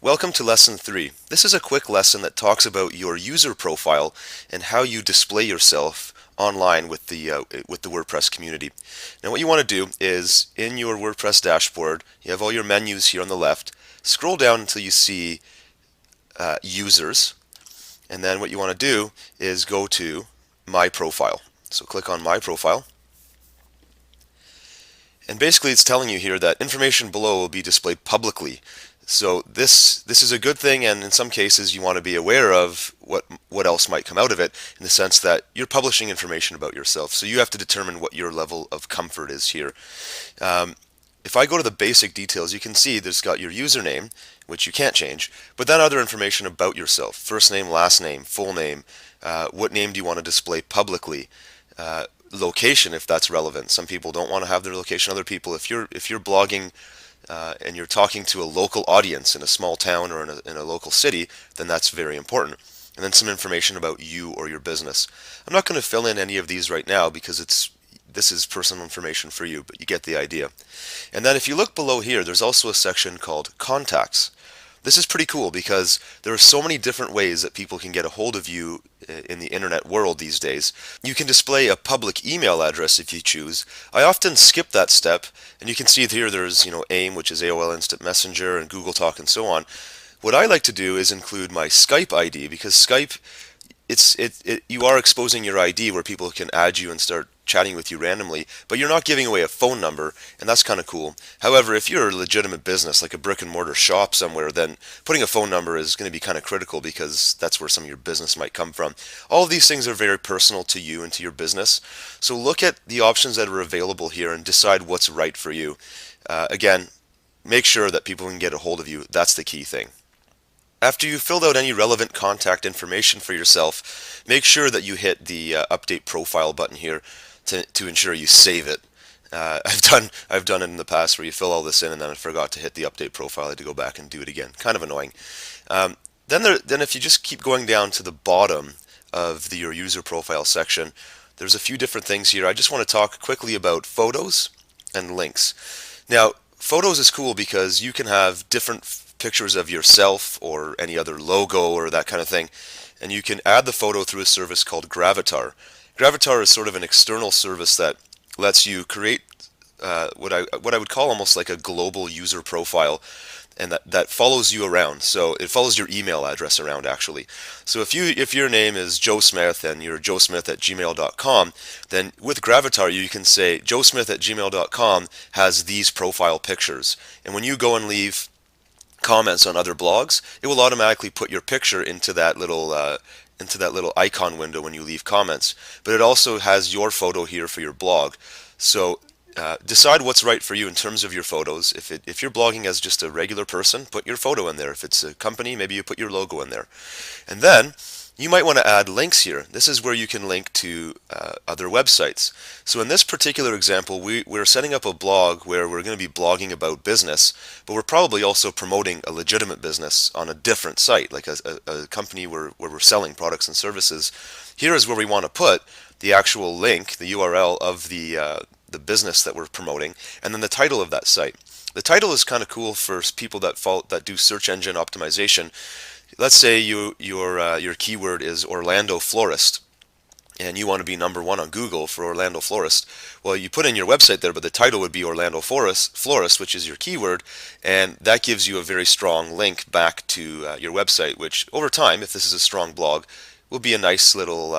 Welcome to Lesson 3. This is a quick lesson that talks about your user profile and how you display yourself online with the WordPress community. Now what you want to do is in your WordPress dashboard, you have all your menus here on the left. Scroll down until you see Users, and then what you want to do is go to My Profile. So click on My Profile. And basically it's telling you here that information below will be displayed publicly. So this is a good thing, and in some cases you want to be aware of what else might come out of it, in the sense that you're publishing information about yourself. So you have to determine what your level of comfort is here. If I go to the basic details, you can see there's got your username, which you can't change, but then other information about yourself: first name, last name, full name, what name do you want to display publicly, location if that's relevant. Some people don't want to have their location. Other people, if you're blogging and you're talking to a local audience in a small town or in a local city, then that's very important. And then some information about you or your business. I'm not going to fill in any of these right now because this is personal information for you, but you get the idea. And then if you look below here, there's also a section called Contacts. This is pretty cool because there are so many different ways that people can get a hold of you in the internet world these days. You can display a public email address if you choose. I often skip that step, and you can see here there's AIM, which is AOL Instant Messenger, and Google Talk, and so on. What I like to do is include my Skype ID, because Skype, you are exposing your ID where people can add you and start chatting with you randomly, but you're not giving away a phone number, and that's kind of cool. However, if you're a legitimate business like a brick and mortar shop somewhere, then putting a phone number is going to be kind of critical, because that's where some of your business might come from. All of these things are very personal to you and to your business, so look at the options that are available here and decide what's right for you. Again, make sure that people can get a hold of you. That's the key thing. After you've filled out any relevant contact information for yourself, make sure that you hit the Update Profile button here to ensure you save it. I've done it in the past where you fill all this in and then I forgot to hit the Update Profile. I had to go back and do it again. Kind of annoying. Then if you just keep going down to the bottom of your user profile section, there's a few different things here. I just want to talk quickly about photos and links. Now, photos is cool because you can have different pictures of yourself or any other logo or that kind of thing, and you can add the photo through a service called Gravatar. Gravatar is sort of an external service that lets you create what I would call almost like a global user profile, and that follows you around. So it follows your email address around, actually. So if your name is Joe Smith and you're joesmith@gmail.com, then with Gravatar you can say joesmith@gmail.com has these profile pictures, and when you go and leave comments on other blogs, it will automatically put your picture into that little icon window when you leave comments. But it also has your photo here for your blog. So decide what's right for you in terms of your photos. If you're blogging as just a regular person, put your photo in there. If it's a company, maybe you put your logo in there. And then you might want to add links here. This is where you can link to other websites. So in this particular example, we're setting up a blog where we're going to be blogging about business, but we're probably also promoting a legitimate business on a different site, like a company where we're selling products and services. Here is where we want to put the actual link, the URL of the business that we're promoting, and then the title of that site. The title is kind of cool for people that do search engine optimization. Let's say your keyword is Orlando Florist, and you want to be #1 on Google for Orlando Florist. Well, you put in your website there, but the title would be Orlando Florist, which is your keyword, and that gives you a very strong link back to your website, which over time, if this is a strong blog, will be a nice little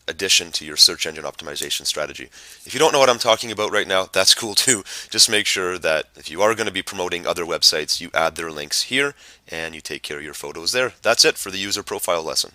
addition to your search engine optimization strategy. If you don't know what I'm talking about right now, that's cool too. Just make sure that if you are going to be promoting other websites, you add their links here and you take care of your photos there. That's it for the user profile lesson.